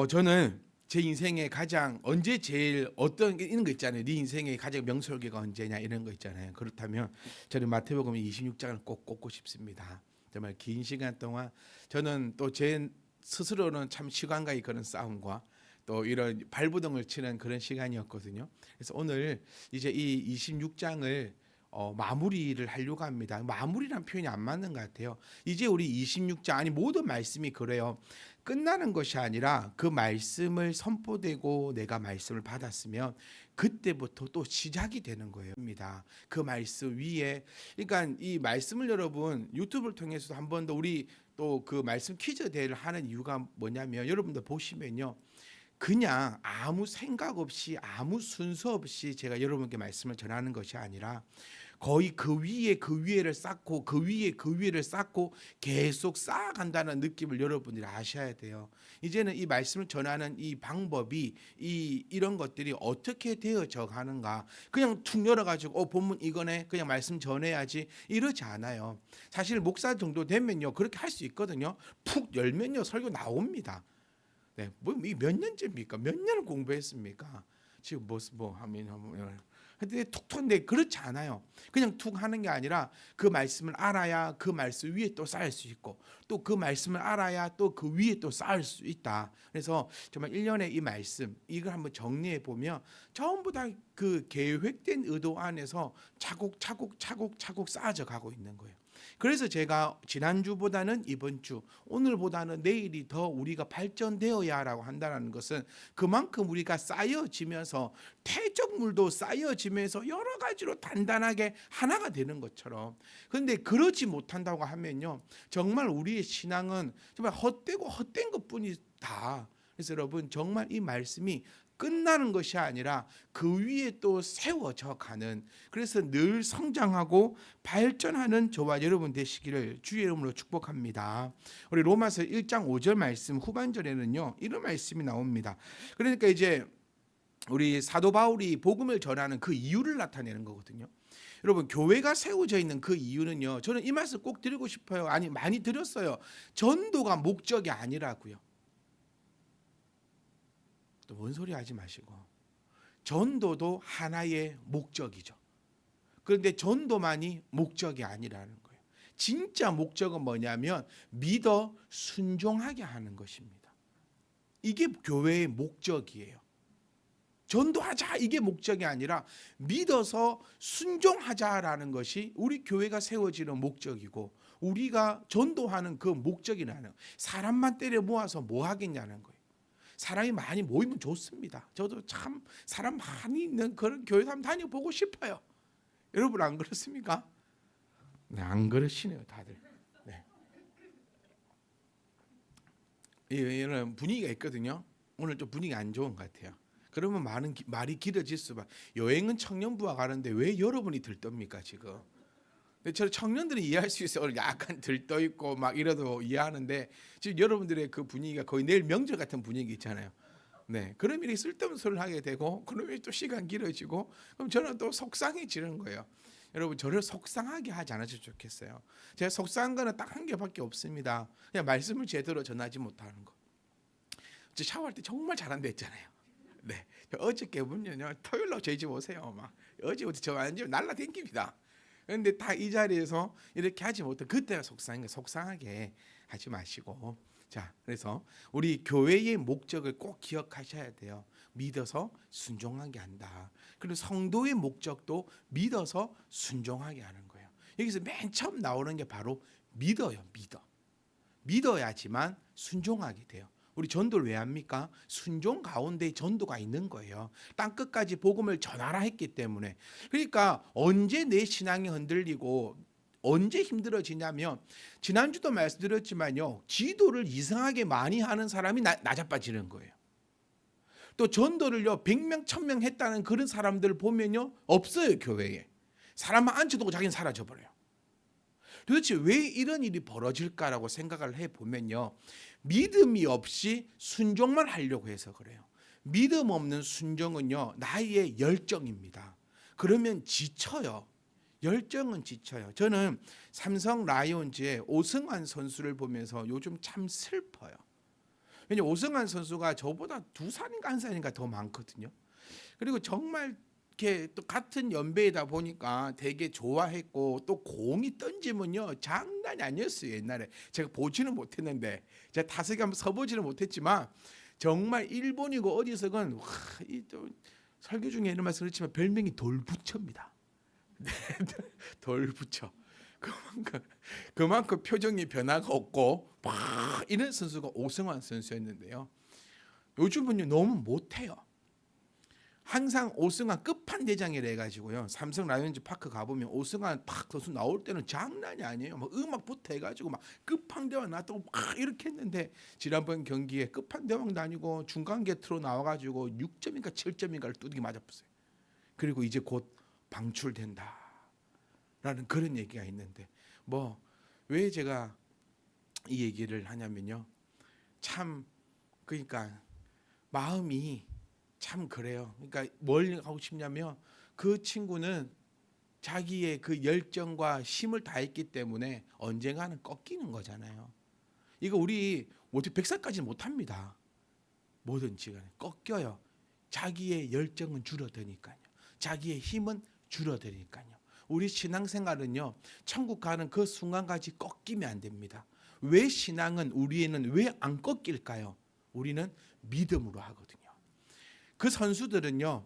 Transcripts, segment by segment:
저는 제 인생에 가장 언제 제일 어떤 이런 거 있잖아요. 네 인생의 가장 명설계가 언제냐 이런 거 있잖아요. 그렇다면 저는 마태복음 26장을 꼭 꼽고 싶습니다. 정말 긴 시간 동안 저는 또 제 스스로는 참 시간과의 그런 싸움과 또 이런 발부동을 치는 그런 시간이었거든요. 그래서 오늘 이제 이 26장을 마무리를 하려고 합니다. 마무리란 표현이 안 맞는 것 같아요. 이제 우리 26장 아니 모든 말씀이 그래요. 끝나는 것이 아니라 그 말씀을 선포되고 내가 말씀을 받았으면 그때부터 또 시작이 되는 거예요. 그 말씀 위에 그러니까 이 말씀을 여러분 유튜브를 통해서도 한 번 더 우리 또 그 말씀 퀴즈 대회를 하는 이유가 뭐냐면 여러분들 보시면요. 그냥 아무 생각 없이 아무 순서 없이 제가 여러분께 말씀을 전하는 것이 아니라 거의 그 위에 그 위에를 쌓고 그 위에 그 위에를 쌓고 계속 쌓아간다는 느낌을 여러분들이 아셔야 돼요. 이제는 이 말씀을 전하는 이 방법이 이런 것들이 어떻게 되어져 가는가 그냥 툭 열어가지고 본문 이거네 그냥 말씀 전해야지 이러지 않아요. 사실 목사 정도 되면요 그렇게 할 수 있거든요. 푹 열면요 설교 나옵니다. 네, 뭐몇 년째입니까? 몇 년을 공부했습니까? 지금 뭐 하면 근데 툭툭인데 그렇지 않아요. 그냥 툭 하는 게 아니라 그 말씀을 알아야 그 말씀 위에 또 쌓을 수 있고 또 그 말씀을 알아야 또 그 위에 또 쌓을 수 있다. 그래서 정말 1년의 이 말씀 이걸 한번 정리해 보면 전부 다 그 계획된 의도 안에서 차곡차곡 쌓아져 가고 있는 거예요. 그래서 제가 지난주보다는 이번 주, 오늘보다는 내일이 더 우리가 발전되어야라고 한다는 것은 그만큼 우리가 쌓여지면서 퇴적물도 쌓여지면서 여러 가지로 단단하게 하나가 되는 것처럼. 그런데 그러지 못한다고 하면요, 정말 우리의 신앙은 정말 헛되고 헛된 것뿐이다. 그래서 여러분 정말 이 말씀이 끝나는 것이 아니라 그 위에 또 세워져 가는 그래서 늘 성장하고 발전하는 저와 여러분 되시기를 주의 이름으로 축복합니다. 우리 로마서 1장 5절 말씀 후반절에는요 이런 말씀이 나옵니다. 그러니까 이제 우리 사도 바울이 복음을 전하는 그 이유를 나타내는 거거든요. 여러분 교회가 세워져 있는 그 이유는요 저는 이 말씀 꼭 드리고 싶어요. 아니 많이 드렸어요. 전도가 목적이 아니라고요. 또 뭔 소리 하지 마시고 전도도 하나의 목적이죠. 그런데 전도만이 목적이 아니라는 거예요. 진짜 목적은 뭐냐면 믿어 순종하게 하는 것입니다. 이게 교회의 목적이에요. 전도하자 이게 목적이 아니라 믿어서 순종하자라는 것이 우리 교회가 세워지는 목적이고 우리가 전도하는 그 목적이라는 사람만 때려 모아서 뭐 하겠냐는 거예요. 사람이 많이 모이면 좋습니다. 저도 참 사람 많이 있는 그런 교회 한번 다녀보고 싶어요. 여러분 안 그렇습니까? 네, 안 그러시네요 다들. 네. 이런 분위기가 있거든요. 오늘 좀 분위기 안 좋은 것 같아요. 그러면 말이 길어질 수밖에. 여행은 청년부와 가는데 왜 여러분이 들떱니까 지금? 근데 저 청년들은 이해할 수 있어요. 약간 들떠 있고 막 이래도 이해하는데 지금 여러분들의 그 분위기가 거의 내일 명절 같은 분위기 있잖아요. 네, 그런 일이 쓸데없는 소리를 하게 되고 그러면 또 시간 길어지고 그럼 저는 또 속상해지는 거예요. 여러분 저를 속상하게 하지 않으셨으면 좋겠어요. 제가 속상한 거는 딱 한 개밖에 없습니다. 그냥 말씀을 제대로 전하지 못하는 거. 저 샤워할 때 정말 잘한다 했잖아요. 네, 어저께 보면요 토요일로 저희 집 오세요. 막 어제부터 저 완전 날라댕깁니다. 그런데 다 이 자리에서 이렇게 하지 못해 그때가 속상하게 하지 마시고 자 그래서 우리 교회의 목적을 꼭 기억하셔야 돼요. 믿어서 순종하게 한다. 그리고 성도의 목적도 믿어서 순종하게 하는 거예요. 여기서 맨 처음 나오는 게 바로 믿어요. 믿어야지만 순종하게 돼요. 우리 전도를 왜 합니까? 순종 가운데 전도가 있는 거예요. 땅 끝까지 복음을 전하라 했기 때문에. 그러니까 언제 내 신앙이 흔들리고 언제 힘들어지냐면 지난주도 말씀드렸지만요. 지도를 이상하게 많이 하는 사람이 나자빠지는 거예요. 또 전도를요 100명 1000명 했다는 그런 사람들 보면요 없어요 교회에. 사람만 앉혀두고 자기는 사라져버려요. 도대체 왜 이런 일이 벌어질까라고 생각을 해보면요. 믿음이 없이 순종만 하려고 해서 그래요. 믿음 없는 순종은요. 나의 열정입니다. 그러면 지쳐요. 열정은 지쳐요. 저는 삼성 라이온즈의 오승환 선수를 보면서 요즘 참 슬퍼요. 왜냐면 오승환 선수가 저보다 2살인가 1살인가 더 많거든요. 그리고 정말 이렇게 또 같은 연배이다 보니까 되게 좋아했고, 또 공이 던지면요 장난이 아니었어요. 옛날에 제가 보지는 못했는데, 제가 타석에 한번 서보지는 못했지만 정말 일본이고 어디서건 이또 설교 중에 이런 말씀 그렇지만 별명이 돌부처입니다. 돌부처. 그만큼 표정이 변화가 없고 막 이런 선수가 오승환 선수였는데요. 요즘은요 너무 못해요. 항상 오승환 끝판대장이라 해가지고요. 삼성 라이온즈 파크 가보면 오승환 팍 선수 나올 때는 장난이 아니에요. 막 음악부터 해가지고 막 끝판대왕 나왔다고 막 이렇게 했는데, 지난번 경기에 끝판대왕도 아니고 중간 게트로 나와가지고 6점인가 7점인가를 뚜둑이 맞았어요. 그리고 이제 곧 방출된다라는 그런 얘기가 있는데, 뭐 왜 제가 이 얘기를 하냐면요. 참 그러니까 마음이 참 그래요. 그러니까 뭘 하고 싶냐면, 그 친구는 자기의 그 열정과 힘을 다했기 때문에 언젠가는 꺾이는 거잖아요. 이거 우리 어떻게 100살까지는 못합니다. 뭐든지 간에 꺾여요. 자기의 열정은 줄어드니까요. 자기의 힘은 줄어드니까요. 우리 신앙생활은요, 천국 가는 그 순간까지 꺾이면 안 됩니다. 왜 신앙은 우리에는 왜 안 꺾일까요? 우리는 믿음으로 하거든요. 그 선수들은요,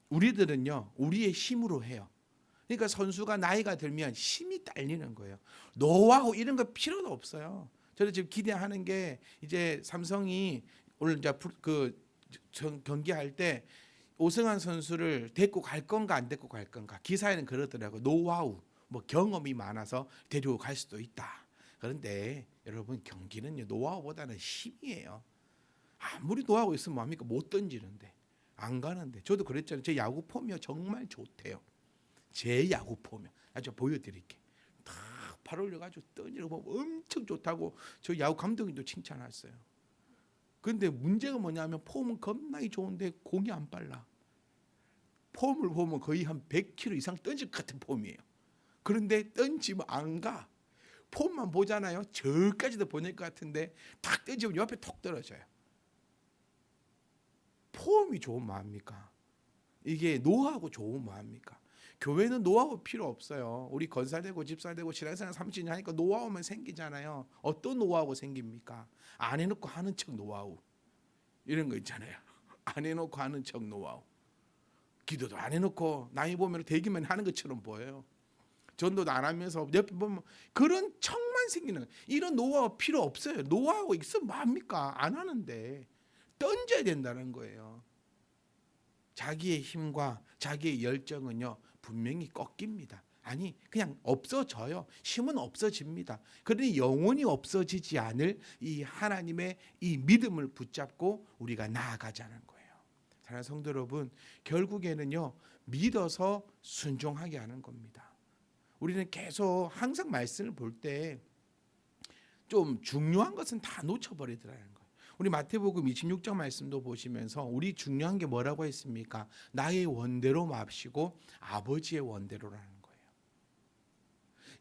우리들은요, 우리의 힘으로 해요. 그러니까 선수가 나이가 들면 힘이 딸리는 거예요. 노하우 이런 거 필요도 없어요. 저는 지금 기대하는 게, 이제 삼성이 오늘 이제 그 경기할 때 오승환 선수를 데리고 갈 건가 안 데리고 갈 건가, 기사에는 그러더라고요. 노하우, 뭐 경험이 많아서 데리고 갈 수도 있다. 그런데 여러분, 경기는요 노하우보다는 힘이에요. 아무리 노하우 있으면 뭐합니까? 못 던지는데, 안 가는데. 저도 그랬잖아요. 제 야구 폼이 정말 좋대요. 제 야구 폼이 아주 보여드릴게. 탁팔 올려가지고 던지는 거 보면 엄청 좋다고 저 야구 감독님도 칭찬했어요. 근데 문제가 뭐냐면, 폼은 겁나게 좋은데 공이 안 빨라. 폼을 보면 거의 한 100km 이상 던질 것 같은 폼이에요. 그런데 던지면 안 가. 폼만 보잖아요. 저까지도 보낼 것 같은데 탁 던지면 옆에 톡 떨어져요. 폼이 좋은 뭐합니까? 이게 노하우고 좋은 뭐합니까? 교회는 노하우 필요 없어요. 우리 건설되고 집사되고 신앙생활 30년 하니까 노하우만 생기잖아요. 어떤 노하우가 생깁니까? 안 해놓고 하는 척 노하우, 이런 거 있잖아요. 안 해놓고 하는 척 노하우. 기도도 안 해놓고 나이 보면 되기만 하는 것처럼 보여요. 전도도 안 하면서 옆에 보면 그런 척만 생기는 거예요. 이런 노하우 필요 없어요. 노하우 있으면 뭐합니까? 안 하는데 던져야 된다는 거예요. 자기의 힘과 자기의 열정은요 분명히 꺾입니다. 아니 그냥 없어져요. 힘은 없어집니다. 그러니 영원히 없어지지 않을 이 하나님의 이 믿음을 붙잡고 우리가 나아가자는 거예요. 사랑하는 성도 여러분, 결국에는요 믿어서 순종하게 하는 겁니다. 우리는 계속 항상 말씀을 볼 때 좀 중요한 것은 다 놓쳐버리더라는 거예요. 우리 마태복음 26장 말씀도 보시면서 우리 중요한 게 뭐라고 했습니까? 나의 원대로 맙시고 아버지의 원대로라는 거예요.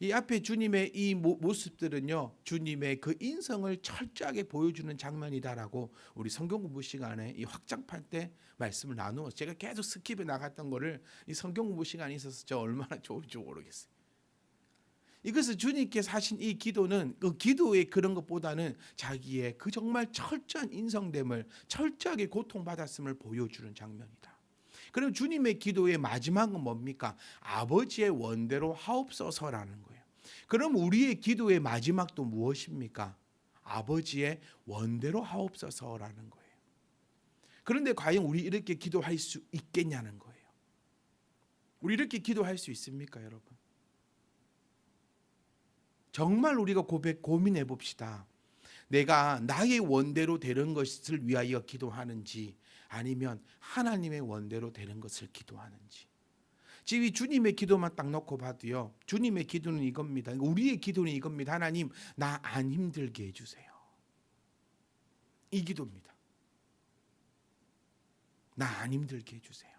이 앞에 주님의 이 모습들은요, 주님의 그 인성을 철저하게 보여주는 장면이다라고 우리 성경 공부 시간에 이 확장판 때 말씀을 나누어, 제가 계속 스킵해 나갔던 거를 이 성경 공부 시간이 있어서 저 얼마나 좋을지 모르겠어요. 이것을 주님께서 하신 이 기도는 그 기도의 그런 것보다는 자기의 그 정말 철저한 인성됨을, 철저하게 고통받았음을 보여주는 장면이다. 그럼 주님의 기도의 마지막은 뭡니까? 아버지의 원대로 하옵소서라는 거예요. 그럼 우리의 기도의 마지막도 무엇입니까? 아버지의 원대로 하옵소서라는 거예요. 그런데 과연 우리 이렇게 기도할 수 있겠냐는 거예요. 우리 이렇게 기도할 수 있습니까, 여러분? 정말 우리가 고민해 봅시다. 내가 나의 원대로 되는 것을 위하여 기도하는지, 아니면 하나님의 원대로 되는 것을 기도하는지. 지금 주님의 기도만 딱 놓고 봐도요, 주님의 기도는 이겁니다. 우리의 기도는 이겁니다. 하나님, 나 안 힘들게 해주세요. 이 기도입니다. 나 안 힘들게 해주세요.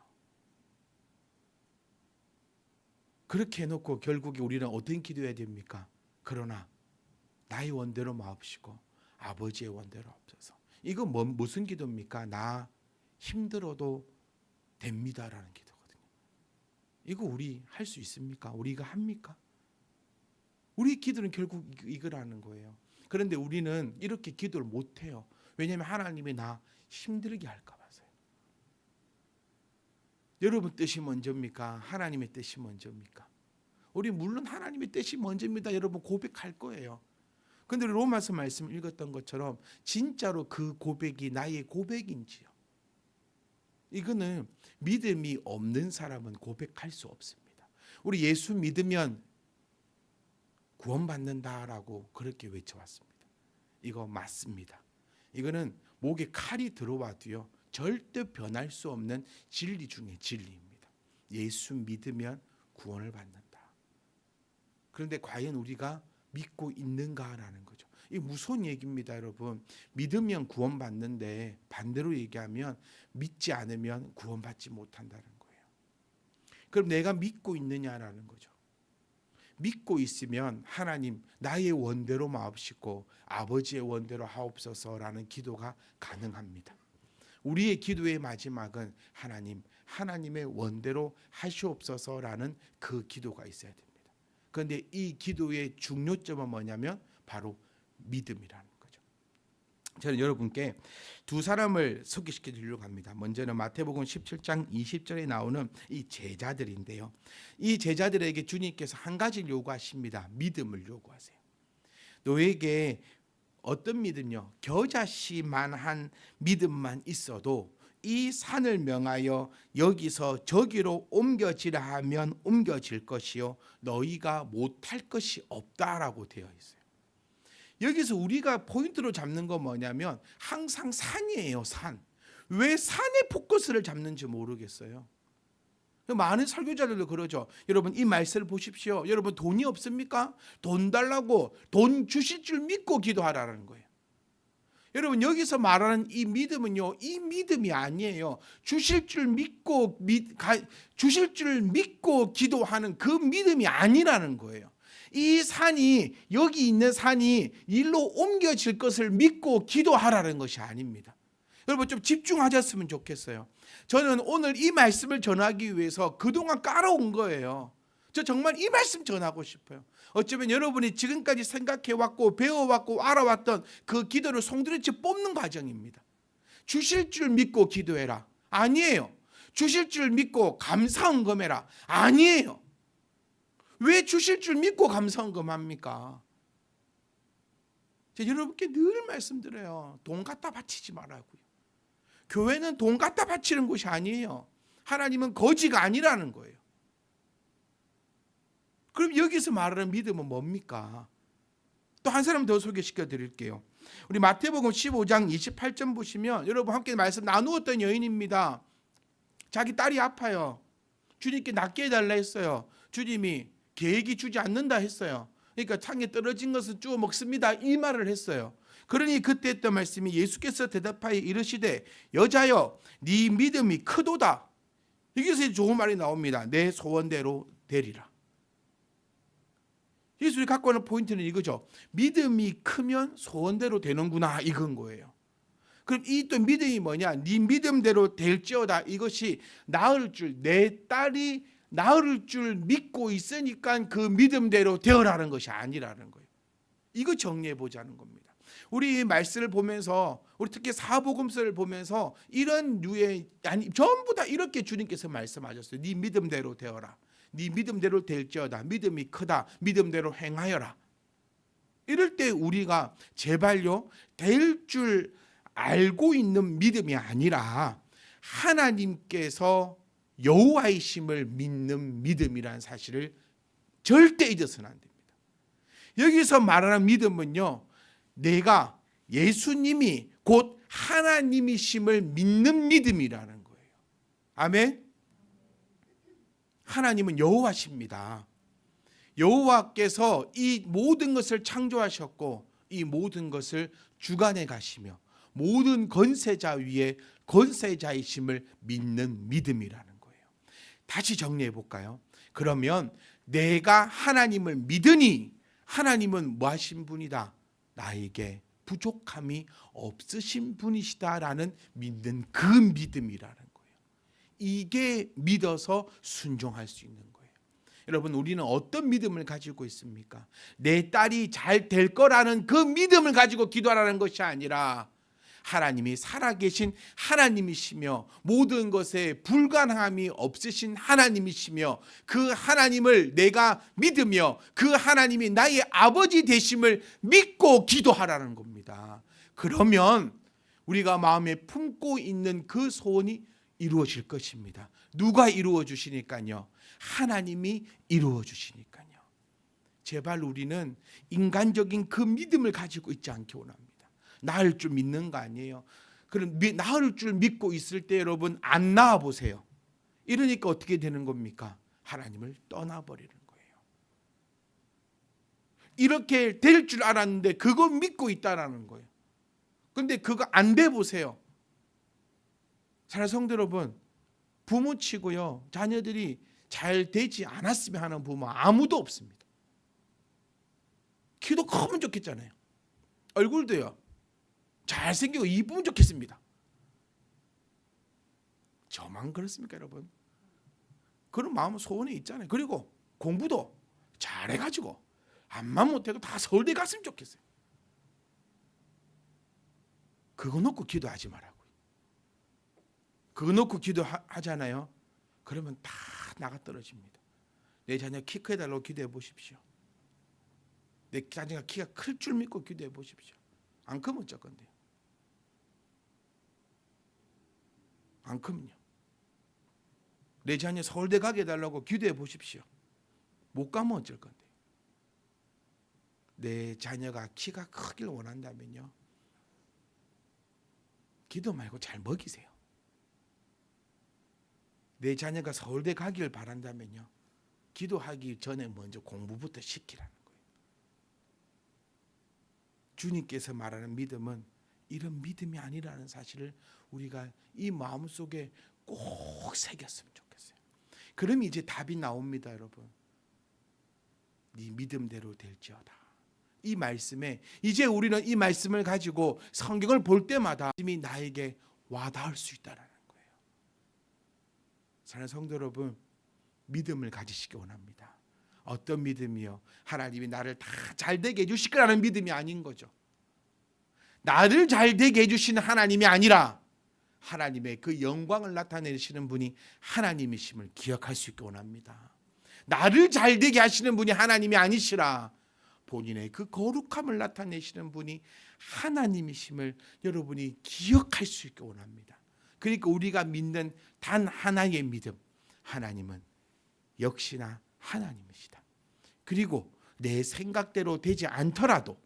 그렇게 해놓고 결국에 우리는 어떤 기도해야 됩니까? 그러나 나의 원대로 마옵시고 아버지의 원대로 없어서. 이거 무슨 기도입니까? 나 힘들어도 됩니다라는 기도거든요. 이거 우리 할 수 있습니까? 우리가 합니까? 우리 기도는 결국 이거라는 거예요. 그런데 우리는 이렇게 기도를 못 해요. 왜냐하면 하나님이 나 힘들게 할까 봐서요. 여러분 뜻이 먼저입니까? 하나님의 뜻이 먼저입니까? 우리 물론 하나님의 뜻이 먼저입니다. 여러분 고백할 거예요. 그런데 로마서 말씀 읽었던 것처럼 진짜로 그 고백이 나의 고백인지요. 이거는 믿음이 없는 사람은 고백할 수 없습니다. 우리 예수 믿으면 구원받는다라고 그렇게 외쳐왔습니다. 이거 맞습니다. 이거는 목에 칼이 들어와도요 절대 변할 수 없는 진리 중에 진리입니다. 예수 믿으면 구원을 받는다. 그런데 과연 우리가 믿고 있는가라는 거죠. 이 무서운 얘기입니다, 여러분. 믿으면 구원받는데 반대로 얘기하면 믿지 않으면 구원받지 못한다는 거예요. 그럼 내가 믿고 있느냐라는 거죠. 믿고 있으면 하나님 나의 원대로 마옵시고 아버지의 원대로 하옵소서라는 기도가 가능합니다. 우리의 기도의 마지막은 하나님의 원대로 하시옵소서라는 그 기도가 있어야 됩니다. 그런데 이 기도의 중요점은 뭐냐면 바로 믿음이라는 거죠. 저는 여러분께 두 사람을 소개시켜 드리려고 합니다. 먼저는 마태복음 17장 20절에 나오는 이 제자들인데요. 이 제자들에게 주님께서 한 가지를 요구하십니다. 믿음을 요구하세요. 너에게 어떤 믿음요? 겨자씨만한 믿음만 있어도 이 산을 명하여 여기서 저기로 옮겨지라 하면 옮겨질 것이요 너희가 못할 것이 없다라고 되어 있어요. 여기서 우리가 포인트로 잡는 건 뭐냐면 항상 산이에요. 산. 왜 산에 포커스를 잡는지 모르겠어요. 많은 설교자들도 그러죠. 여러분 이 말씀을 보십시오. 여러분 돈이 없습니까? 돈 달라고 돈 주실 줄 믿고 기도하라는 거예요. 여러분 여기서 말하는 이 믿음은요, 이 믿음이 아니에요. 주실 줄 믿고 기도하는 그 믿음이 아니라는 거예요. 이 산이 여기 있는 산이 일로 옮겨질 것을 믿고 기도하라는 것이 아닙니다. 여러분 좀 집중하셨으면 좋겠어요. 저는 오늘 이 말씀을 전하기 위해서 그동안 깔아온 거예요. 저 정말 이 말씀 전하고 싶어요. 어쩌면 여러분이 지금까지 생각해왔고 배워왔고 알아왔던 그 기도를 송두리째 뽑는 과정입니다. 주실 줄 믿고 기도해라. 아니에요. 주실 줄 믿고 감사헌금해라. 아니에요. 왜 주실 줄 믿고 감사헌금합니까? 제가 여러분께 늘 말씀드려요. 돈 갖다 바치지 말라고요. 교회는 돈 갖다 바치는 곳이 아니에요. 하나님은 거지가 아니라는 거예요. 그럼 여기서 말하는 믿음은 뭡니까? 또 한 사람 더 소개시켜 드릴게요. 우리 마태복음 15장 28절 보시면 여러분 함께 말씀 나누었던 여인입니다. 자기 딸이 아파요. 주님께 낫게 해달라 했어요. 주님이 계획이 주지 않는다 했어요. 그러니까 창에 떨어진 것은 주워 먹습니다. 이 말을 했어요. 그러니 그때 했던 말씀이 예수께서 대답하여 이르시되 여자여 네 믿음이 크도다. 여기서 좋은 말이 나옵니다. 내 소원대로 되리라. 예수님이 갖고 오는 포인트는 이거죠. 믿음이 크면 소원대로 되는구나 이건 거예요. 그럼 이 또 믿음이 뭐냐? 네 믿음대로 될지어다. 이것이 나을 줄, 내 딸이 나을 줄 믿고 있으니까 그 믿음대로 되어라는 것이 아니라는 거예요. 이거 정리해 보자는 겁니다. 우리 말씀을 보면서 우리 특히 사복음서를 보면서 이런 류의 전부 다 이렇게 주님께서 말씀하셨어요. 네 믿음대로 되어라. 네 믿음대로 될지어다. 믿음이 크다. 믿음대로 행하여라. 이럴 때 우리가 제발요 될 줄 알고 있는 믿음이 아니라 하나님께서 여호와이심을 믿는 믿음이라는 사실을 절대 잊어서는 안 됩니다. 여기서 말하는 믿음은요 내가 예수님이 곧 하나님이심을 믿는 믿음이라는 거예요. 아멘. 하나님은 여호와십니다. 여호와께서 이 모든 것을 창조하셨고 이 모든 것을 주관해 가시며 모든 권세자 위에 권세자이심을 믿는 믿음이라는 거예요. 다시 정리해 볼까요? 그러면 내가 하나님을 믿으니 하나님은 뭐 하신 분이다? 나에게 부족함이 없으신 분이시다라는 믿는 그 믿음이라는 거예요. 이게 믿어서 순종할 수 있는 거예요. 여러분, 우리는 어떤 믿음을 가지고 있습니까? 내 딸이 잘 될 거라는 그 믿음을 가지고 기도하라는 것이 아니라 하나님이 살아계신 하나님이시며 모든 것에 불가능함이 없으신 하나님이시며 그 하나님을 내가 믿으며 그 하나님이 나의 아버지 되심을 믿고 기도하라는 겁니다. 그러면 우리가 마음에 품고 있는 그 소원이 이루어질 것입니다. 누가 이루어 주시니까요? 하나님이 이루어 주시니까요. 제발 우리는 인간적인 그 믿음을 가지고 있지 않기 원합니다. 나을 줄 믿는 거 아니에요. 그럼 나을 줄 믿고 있을 때 여러분 안 나아 보세요. 이러니까 어떻게 되는 겁니까? 하나님을 떠나버리는 거예요. 이렇게 될 줄 알았는데 그거 믿고 있다라는 거예요. 근데 그거 안 돼 보세요. 사랑하는 성도 여러분, 부모 치고요, 자녀들이 잘 되지 않았으면 하는 부모 아무도 없습니다. 키도 크면 좋겠잖아요. 얼굴도요, 잘생기고 이쁘면 좋겠습니다. 저만 그렇습니까, 여러분? 그런 마음은 소원이 있잖아요. 그리고 공부도 잘해가지고 암만 못해도 다 서울대 갔으면 좋겠어요. 그거 놓고 기도하지 말라고요. 그거 놓고 기도하잖아요. 그러면 다 나가 떨어집니다. 내 자녀 키 크해달라고 기도해 보십시오. 내 자녀가 키가 클 줄 믿고 기도해 보십시오. 안 크면 어쩔 건데요? 안 크면요. 내 자녀 서울대 가게 해달라고 기도해 보십시오. 못 가면 어쩔 건데요? 내 자녀가 키가 크길 원한다면요, 기도 말고 잘 먹이세요. 내 자녀가 서울대 가기를 바란다면요, 기도하기 전에 먼저 공부부터 시키라는 거예요. 주님께서 말하는 믿음은 이런 믿음이 아니라는 사실을 우리가 이 마음속에 꼭 새겼으면 좋겠어요. 그럼 이제 답이 나옵니다, 여러분. 네 믿음대로 될지어다. 이 말씀에 이제 우리는 이 말씀을 가지고 성경을 볼 때마다 믿음이 나에게 와닿을 수 있다는 거예요. 사랑하는 성도 여러분, 믿음을 가지시기 원합니다. 어떤 믿음이요? 하나님이 나를 다 잘되게 해주실 거라는 믿음이 아닌 거죠. 나를 잘되게 해주시는 하나님이 아니라 하나님의 그 영광을 나타내시는 분이 하나님이심을 기억할 수 있기 원합니다. 나를 잘되게 하시는 분이 하나님이 아니시라 본인의 그 거룩함을 나타내시는 분이 하나님이심을 여러분이 기억할 수 있기 원합니다. 그러니까 우리가 믿는 단 하나의 믿음, 하나님은 역시나 하나님이시다. 그리고 내 생각대로 되지 않더라도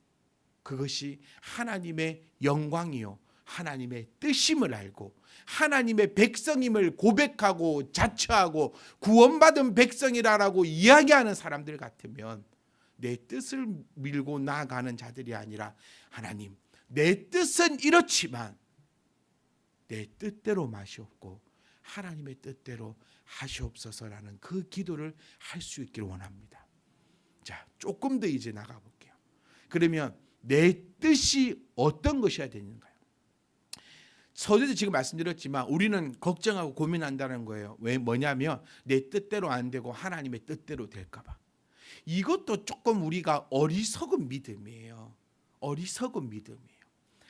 그것이 하나님의 영광이요 하나님의 뜻임을 알고 하나님의 백성임을 고백하고 자처하고 구원받은 백성이라고 이야기하는 사람들 같으면 내 뜻을 밀고 나아가는 자들이 아니라 하나님, 내 뜻은 이렇지만 내 뜻대로 마시옵고 하나님의 뜻대로 하시옵소서라는 그 기도를 할 수 있기를 원합니다. 자, 조금 더 이제 나가볼게요. 그러면 내 뜻이 어떤 것이어야 되는가요? 서두에도 지금 말씀드렸지만 우리는 걱정하고 고민한다는 거예요. 왜? 뭐냐면 내 뜻대로 안 되고 하나님의 뜻대로 될까 봐. 이것도 조금 우리가 어리석은 믿음이에요. 어리석은 믿음이에요.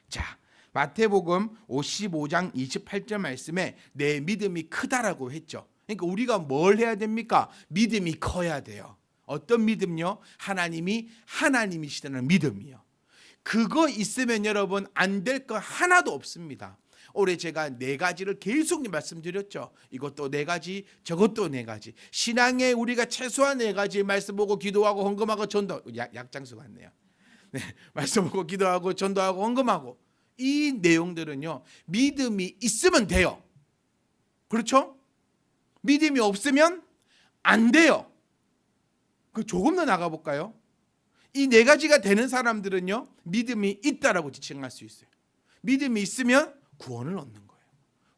자, 마태복음 55장 28절 말씀에 내 믿음이 크다라고 했죠. 그러니까 우리가 뭘 해야 됩니까? 믿음이 커야 돼요. 어떤 믿음요? 하나님이 하나님이시다는 믿음이요. 그거 있으면 여러분 안 될 거 하나도 없습니다. 올해 제가 4가지를 계속 말씀드렸죠. 이것도 4가지, 저것도 4가지. 신앙에 우리가 최소한 4가지 말씀 보고 기도하고 헌금하고 전도, 약장수 같네요. 네, 말씀 보고 기도하고 전도하고 헌금하고 이 내용들은요, 믿음이 있으면 돼요. 그렇죠? 믿음이 없으면 안 돼요. 그 조금 더 나가볼까요? 이 4가지가 되는 사람들은요, 믿음이 있다라고 지칭할 수 있어요. 믿음이 있으면 구원을 얻는 거예요.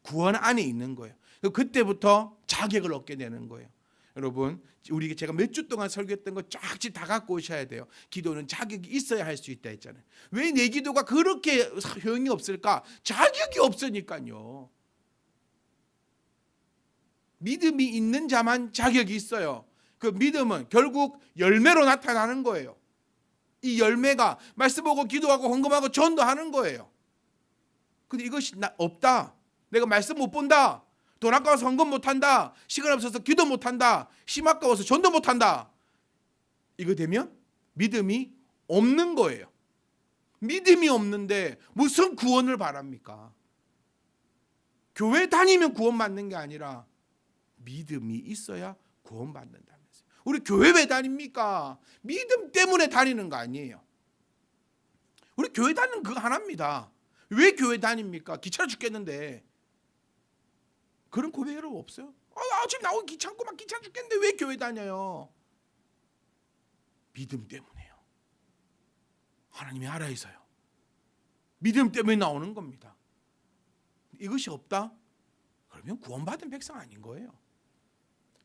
구원 안에 있는 거예요. 그때부터 자격을 얻게 되는 거예요. 여러분, 우리 제가 몇 주 동안 설교했던 거 쫙 집 다 갖고 오셔야 돼요. 기도는 자격이 있어야 할 수 있다 했잖아요. 왜 내 기도가 그렇게 효용이 없을까? 자격이 없으니까요. 믿음이 있는 자만 자격이 있어요. 그 믿음은 결국 열매로 나타나는 거예요. 이 열매가 말씀 보고 기도하고 헌금하고 전도하는 거예요. 근데 이것이 없다. 내가 말씀 못 본다. 돈 아까워서 헌금 못한다. 시간 없어서 기도 못한다. 힘 아까워서 전도 못한다. 이거 되면 믿음이 없는 거예요. 믿음이 없는데 무슨 구원을 바랍니까? 교회 다니면 구원받는 게 아니라 믿음이 있어야 구원받는다면서요. 우리 교회 왜 다닙니까? 믿음 때문에 다니는 거 아니에요. 우리 교회 다니는 그거 하나입니다. 왜 교회 다닙니까? 귀찮아 죽겠는데. 그런 고백 여러분 없어요? 지금 나오기 귀찮고 막 귀찮아 죽겠는데 왜 교회 다녀요? 믿음 때문에요. 하나님이 알아서요. 믿음 때문에 나오는 겁니다. 이것이 없다? 그러면 구원받은 백성 아닌 거예요.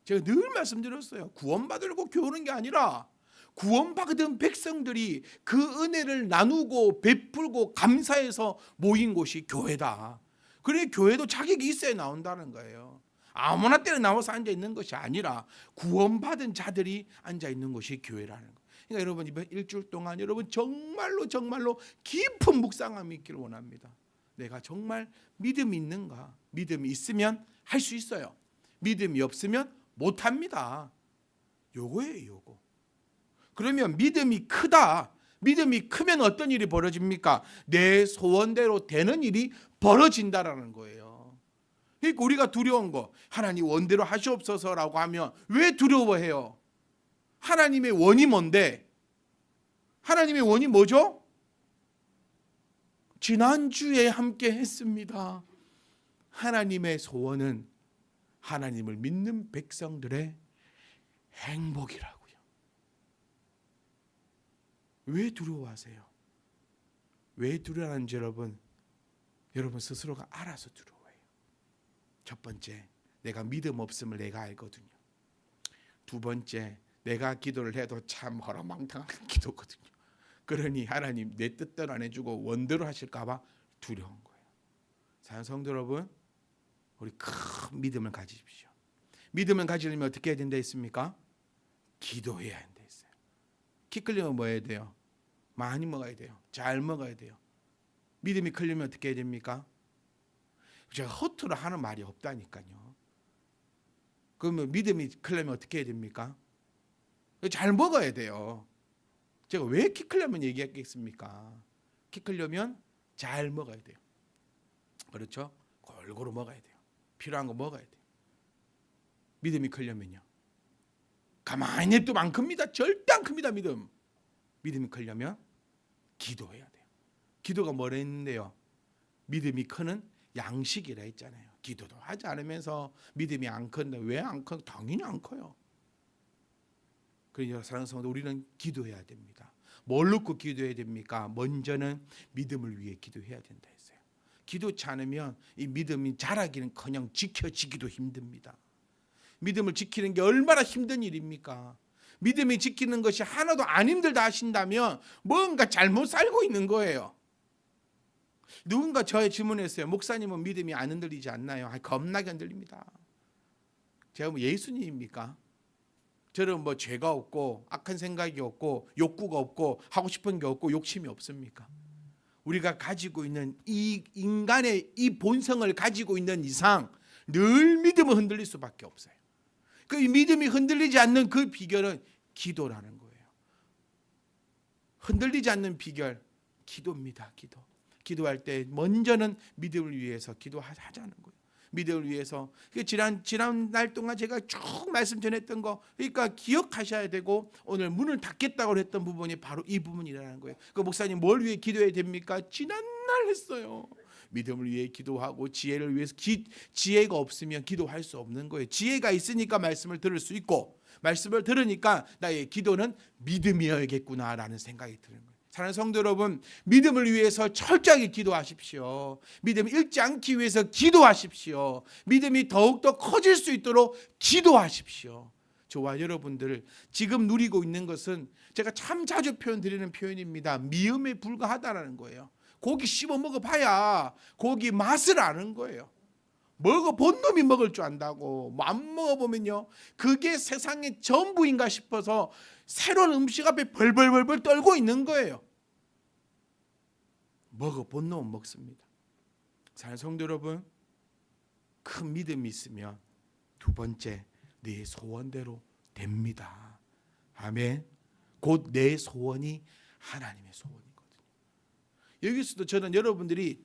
제가 늘 말씀드렸어요. 구원받으려고 교회는 게 아니라 구원받은 백성들이 그 은혜를 나누고 베풀고 감사해서 모인 곳이 교회다. 그래 교회도 자격이 있어야 나온다는 거예요. 아무나 때나 나와서 앉아 있는 것이 아니라 구원받은 자들이 앉아 있는 것이 교회라는 거예요. 그러니까 여러분 이번 일주일 동안 여러분 정말로 깊은 묵상함이 있기를 원합니다. 내가 정말 믿음이 있는가? 믿음이 있으면 할 수 있어요. 믿음이 없으면 못합니다. 요거예요, 요거. 그러면 믿음이 크다. 믿음이 크면 어떤 일이 벌어집니까? 내 소원대로 되는 일이 벌어진다라는 거예요. 그러니까 우리가 두려운 거, 하나님 원대로 하시옵소서라고 하면 왜 두려워해요? 하나님의 원이 뭔데? 하나님의 원이 뭐죠? 지난주에 함께 했습니다. 하나님의 소원은 하나님을 믿는 백성들의 행복이라고요. 왜 두려워하세요? 왜 두려워하는지 여러분 스스로가 알아서 두려워해요. 첫 번째, 내가 믿음 없음을 내가 알거든요. 두 번째, 내가 기도를 해도 참 허랑방탕한 기도거든요. 그러니 하나님 내 뜻대로 안 해주고 원대로 하실까 봐 두려운 거예요. 사랑하는 성도 여러분, 우리 큰 믿음을 가지십시오. 믿음을 가지려면 어떻게 해야 된다 했습니까? 기도해야 한다 했어요. 키 크려면 뭐 해야 돼요? 많이 먹어야 돼요. 잘 먹어야 돼요. 믿음이 크려면 어떻게 해야 됩니까? 제가 허투루 하는 말이 없다니까요. 그러면 믿음이 크려면 어떻게 해야 됩니까? 잘 먹어야 돼요. 제가 왜 키 크려면 얘기했겠습니까? 키 크려면 잘 먹어야 돼요. 그렇죠? 골고루 먹어야 돼요. 필요한 거 먹어야 돼요. 믿음이 크려면요. 가만히 냅두면 안 큽니다. 절대 안 큽니다. 믿음이 크려면 기도해야 돼요. 기도가 뭐라 했는데요? 믿음이 크는 양식이라 했잖아요. 기도도 하지 않으면서 믿음이 안 큰데 왜 안 커? 당연히 안 커요. 그러니까 사랑하는 성도 우리는 기도해야 됩니다. 뭘 놓고 기도해야 됩니까? 먼저는 믿음을 위해 기도해야 된다 했어요. 기도치 않으면 이 믿음이 자라기는커녕 지켜지기도 힘듭니다. 믿음을 지키는 게 얼마나 힘든 일입니까? 믿음이 지키는 것이 하나도 안 힘들다 하신다면 뭔가 잘못 살고 있는 거예요. 누군가 저의 질문했어요. 목사님은 믿음이 안 흔들리지 않나요? 겁나게 흔들립니다. 제가 뭐 예수님입니까? 저는 뭐 죄가 없고 악한 생각이 없고 욕구가 없고 하고 싶은 게 없고 욕심이 없습니까? 우리가 가지고 있는 이 인간의 이 본성을 가지고 있는 이상 늘 믿음은 흔들릴 수밖에 없어요. 그 믿음이 흔들리지 않는 그 비결은 기도라는 거예요. 흔들리지 않는 비결 기도입니다. 기도할 때 먼저는 믿음을 위해서 기도하자는 거예요. 믿음을 위해서. 지난 날 동안 제가 쭉 말씀 전했던 거, 그러니까 기억하셔야 되고 오늘 문을 닫겠다고 했던 부분이 바로 이 부분이라는 거예요. 그 목사님 뭘 위해 기도해야 됩니까? 지난날 했어요. 믿음을 위해 기도하고 지혜를 위해서 지혜가 없으면 기도할 수 없는 거예요. 지혜가 있으니까 말씀을 들을 수 있고 말씀을 들으니까 나의 기도는 믿음이어야겠구나라는 생각이 드는 거예요. 사랑하는 성도 여러분, 믿음을 위해서 철저하게 기도하십시오. 믿음을 잃지 않기 위해서 기도하십시오. 믿음이 더욱더 커질 수 있도록 기도하십시오. 저와 여러분들 지금 누리고 있는 것은 제가 참 자주 표현드리는 표현입니다. 미음에 불과하다라는 거예요. 고기 씹어 먹어봐야 고기 맛을 아는 거예요. 먹어본 놈이 먹을 줄 안다고. 뭐 안 먹어보면요, 그게 세상의 전부인가 싶어서 새로운 음식 앞에 벌벌벌벌 떨고 있는 거예요. 먹어본 놈은 먹습니다. 사랑하는 성도 여러분, 큰 믿음이 있으면 두 번째, 내 소원대로 됩니다. 아멘. 곧 내 소원이 하나님의 소원이거든요. 여기서도 저는 여러분들이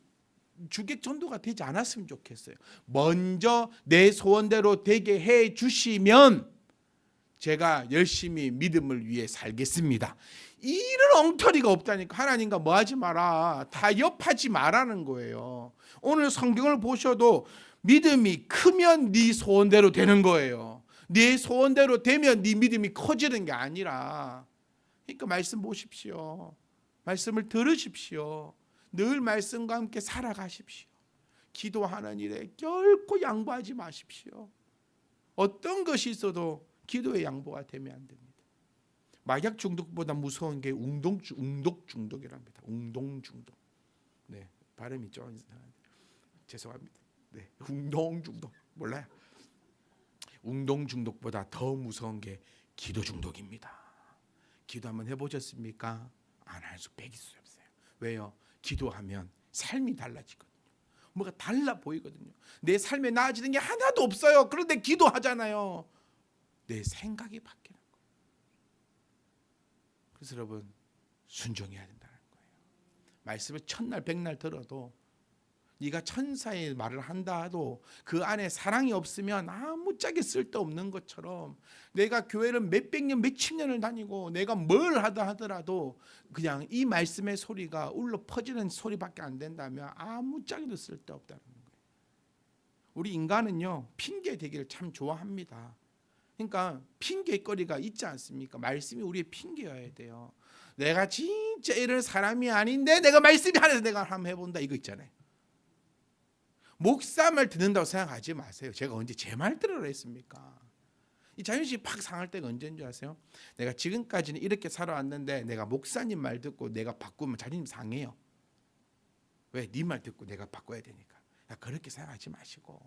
주객 전도가 되지 않았으면 좋겠어요. 먼저 내 소원대로 되게 해 주시면 제가 열심히 믿음을 위해 살겠습니다. 이런 엉터리가 없다니까. 하나님과 뭐 하지 마라, 타협하지 말라는 거예요. 오늘 성경을 보셔도 믿음이 크면 네 소원대로 되는 거예요. 네 소원대로 되면 네 믿음이 커지는 게 아니라, 그러니까 말씀 보십시오. 말씀을 들으십시오. 늘 말씀과 함께 살아가십시오. 기도하는 일에 결코 양보하지 마십시오. 어떤 것이 있어도 기도에 양보가 되면 안 됩니다. 마약 중독보다 무서운 게 운동 중독이랍니다. 운동 중독. 네, 발음이 좀 이상한데 죄송합니다. 네, 운동 중독 몰라요. 운동 중독보다 더 무서운 게 기도 중독입니다. 기도 한번 해보셨습니까? 안 할 수 백일 수 없어요. 왜요? 기도하면 삶이 달라지거든요. 뭐가 달라 보이거든요. 내 삶에 나아지는 게 하나도 없어요. 그런데 기도하잖아요. 내 생각이 바뀌는 거예요. 그래서 여러분, 순종해야 된다는 거예요. 말씀을 천날 백날 들어도, 네가 천사의 말을 한다 해도 그 안에 사랑이 없으면 아무짝에 쓸데없는 것처럼, 내가 교회를 몇백 년 몇십 년을 다니고 내가 뭘 하다 하더라도 그냥 이 말씀의 소리가 울려 퍼지는 소리밖에 안 된다면 아무짝에도 쓸데없다는 거예요. 우리 인간은요, 핑계 대기를 참 좋아합니다. 그러니까 핑계거리가 있지 않습니까? 말씀이 우리의 핑계여야 돼요. 내가 진짜 이런 사람이 아닌데 내가 말씀이 하나서 내가 한번 해본다, 이거 있잖아요. 목사 말 듣는다고 생각하지 마세요. 제가 언제 제 말 들으라 했습니까? 이 자존심이 팍 상할 때가 언제인 줄 아세요? 내가 지금까지는 이렇게 살아왔는데 내가 목사님 말 듣고 내가 바꾸면 자존심 상해요. 왜? 네 말 듣고 내가 바꿔야 되니까. 야, 그렇게 생각하지 마시고,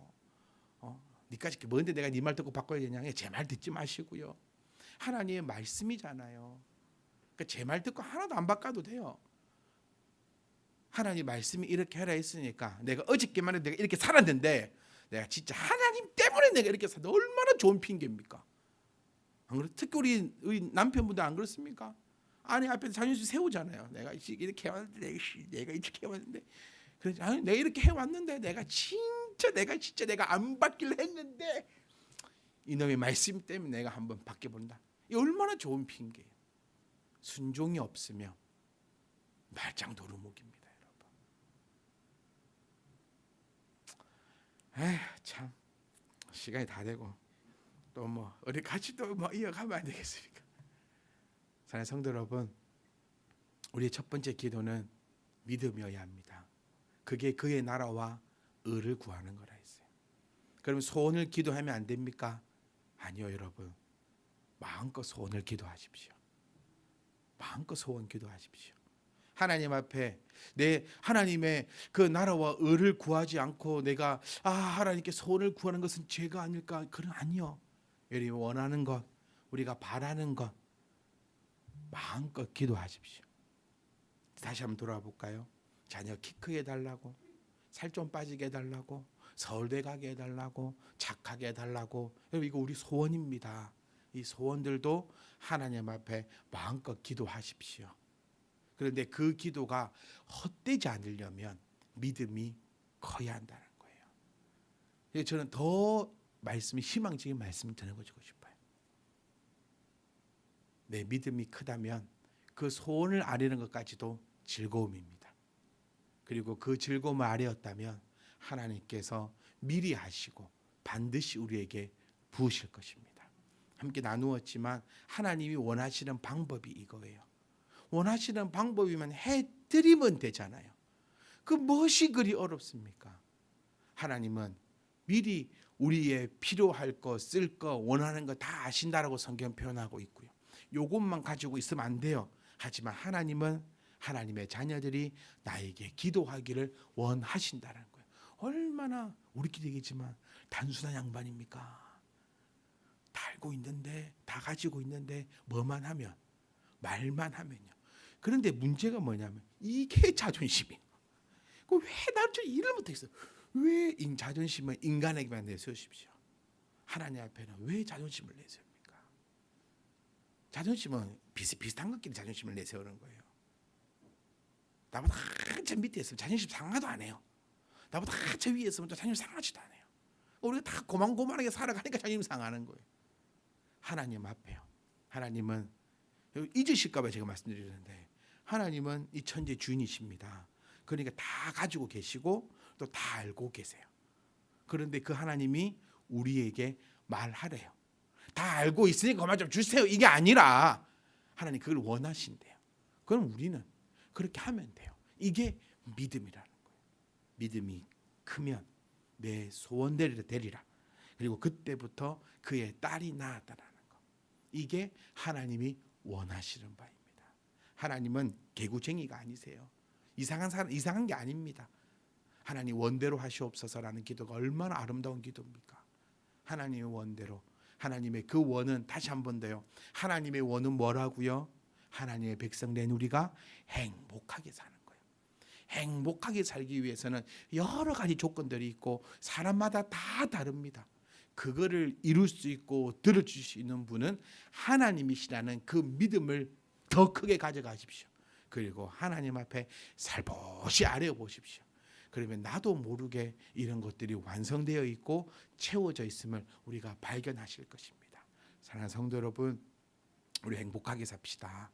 니까지 뭔데 내가 네 말 듣고 바꿔야 되냐? 제 말 듣지 마시고요. 하나님의 말씀이잖아요. 그러니까 제 말 듣고 하나도 안 바꿔도 돼요. 하나님 말씀이 이렇게 하라 했으니까 내가 어저께만 해도 내가 이렇게 살았는데, 내가 진짜 하나님 때문에 내가 이렇게 살았는데 얼마나 좋은 핑계입니까? 안 그렇? 특히 우리 남편분들 안 그렇습니까? 아내 앞에서 자존심 세우잖아요. 내가 이렇게 해왔는데, 내가 이렇게 해왔는데, 그래서 아니, 내가 이렇게 해왔는데 내가 진짜 내가 안 받기를 했는데 이놈의 말씀 때문에 내가 한번 바뀌어본다. 이 얼마나 좋은 핑계예요. 순종이 없으면 말짱 도루묵입니다. 참 시간이 다 되고 또 뭐 어디 같이 또 뭐 이어가면 안 되겠습니까? 사랑하는 성도 여러분, 우리의 첫 번째 기도는 믿음이어야 합니다. 그게 그의 나라와 의를 구하는 거라 했어요. 그럼 소원을 기도하면 안 됩니까? 아니요, 여러분. 마음껏 소원을 기도하십시오. 마음껏 소원 기도하십시오. 하나님 앞에 내 하나님의 그 나라와 의를 구하지 않고 내가 하나님께 소원을 구하는 것은 죄가 아닐까? 그런 아니요. 여러분이 원하는 것, 우리가 바라는 것 마음껏 기도하십시오. 다시 한번 돌아볼까요? 자녀 키 크게 해달라고, 살 좀 빠지게 해달라고, 서울대 가게 해달라고, 착하게 해달라고. 여러분, 이거 우리 소원입니다. 이 소원들도 하나님 앞에 마음껏 기도하십시오. 그런데 그 기도가 헛되지 않으려면 믿음이 커야 한다는 거예요. 저는 더 말씀이 희망적인 말씀을 전해주고 싶어요. 내 믿음이 크다면 그 소원을 아뢰는 것까지도 즐거움입니다. 그리고 그 즐거움을 아뢰었다면 하나님께서 미리 하시고 반드시 우리에게 부으실 것입니다. 함께 나누었지만 하나님이 원하시는 방법이 이거예요. 원하시는 방법이면 해드리면 되잖아요. 그 무엇이 그리 어렵습니까? 하나님은 미리 우리의 필요할 거, 쓸 거, 원하는 거 다 아신다라고 성경 표현하고 있고요. 요것만 가지고 있으면 안 돼요. 하지만 하나님은 하나님의 자녀들이 나에게 기도하기를 원하신다는 거예요. 얼마나 우리끼리 얘기지만 단순한 양반입니까? 다 알고 있는데, 다 가지고 있는데 뭐만 하면, 말만 하면요. 그런데 문제가 뭐냐면 이게 자존심이에요. 왜 나를 저 일을 못했어? 왜 자존심을 인간에게만 내세우십시오? 하나님 앞에는 왜 자존심을 내세웁니까? 자존심은 비슷비슷한 것끼리 자존심을 내세우는 거예요. 나보다 한참 밑에 있으면 자존심 상하도 안 해요. 나보다 한참 위에 있으면 또 자존심 상하지도 않아요. 우리가 다 고만고만하게 살아가니까 자존심 상하는 거예요. 하나님 앞에요. 하나님은 잊으실까 봐 제가 말씀드리는데, 하나님은 이 천지의 주인이십니다. 그러니까 다 가지고 계시고 또 다 알고 계세요. 그런데 그 하나님이 우리에게 말하래요. 다 알고 있으니까 그만 좀 주세요. 이게 아니라 하나님 그걸 원하신대요. 그럼 우리는 그렇게 하면 돼요. 이게 믿음이라는 거예요. 믿음이 크면 내 소원대로 되리라. 그리고 그때부터 그의 딸이 낳았다라는 거. 이게 하나님이 원하시는 바입니다. 하나님은 개구쟁이가 아니세요. 이상한 게 아닙니다. 하나님 원대로 하시옵소서라는 기도가 얼마나 아름다운 기도입니까? 하나님의 원대로. 하나님의 그 원은 다시 한 번 더요. 하나님의 원은 뭐라고요? 하나님의 백성 된 우리가 행복하게 사는 거예요. 행복하게 살기 위해서는 여러 가지 조건들이 있고 사람마다 다 다릅니다. 그거를 이룰 수 있고 들어줄 수 있는 분은 하나님이시라는 그 믿음을 더 크게 가져가십시오. 그리고 하나님 앞에 살포시 아뢰어 보십시오. 그러면 나도 모르게 이런 것들이 완성되어 있고 채워져 있음을 우리가 발견하실 것입니다. 사랑하는 성도 여러분, 우리 행복하게 삽시다.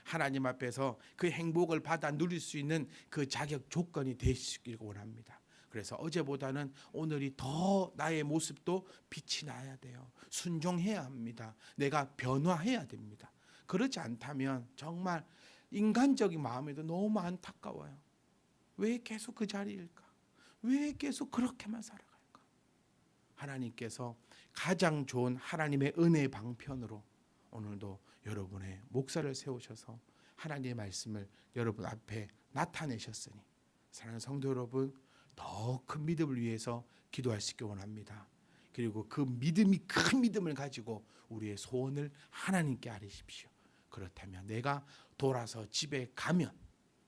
하나님 앞에서 그 행복을 받아 누릴 수 있는 그 자격 조건이 되시길 원합니다. 그래서 어제보다는 오늘이 더 나의 모습도 빛이 나야 돼요. 순종해야 합니다. 내가 변화해야 됩니다. 그렇지 않다면 정말 인간적인 마음에도 너무 안타까워요. 왜 계속 그 자리일까? 왜 계속 그렇게만 살아갈까? 하나님께서 가장 좋은 하나님의 은혜의 방편으로 오늘도 여러분의 목사를 세우셔서 하나님의 말씀을 여러분 앞에 나타내셨으니, 사랑하는 성도 여러분, 더 큰 믿음을 위해서 기도할 수 있기 원합니다. 그리고 그 믿음이 큰 믿음을 가지고 우리의 소원을 하나님께 아뢰십시오. 그렇다면 내가 돌아서 집에 가면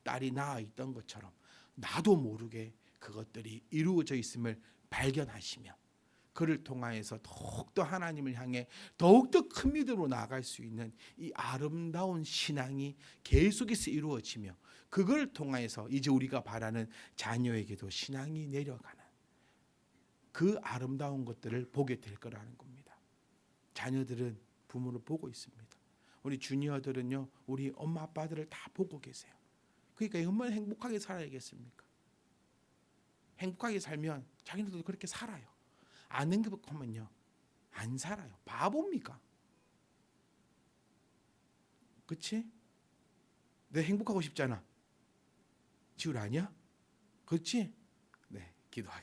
딸이 낳아 있던 것처럼 나도 모르게 그것들이 이루어져 있음을 발견하시면 그를 통하여서 더욱더 하나님을 향해 더욱더 큰 믿음으로 나아갈 수 있는 이 아름다운 신앙이 계속해서 이루어지며, 그걸 통하여서 이제 우리가 바라는 자녀에게도 신앙이 내려가는 그 아름다운 것들을 보게 될 거라는 겁니다. 자녀들은 부모를 보고 있습니다. 우리 주니어들은요, 우리 엄마 아빠들을 다 보고 계세요. 그러니까 얼마나 행복하게 살아야겠습니까? 행복하게 살면 자기들도 그렇게 살아요. 안 행복하면요, 안 살아요. 바보입니까? 그렇지? 내 행복하고 싶잖아. 지울 아니야? 그렇지? 네, 기도하겠습니다.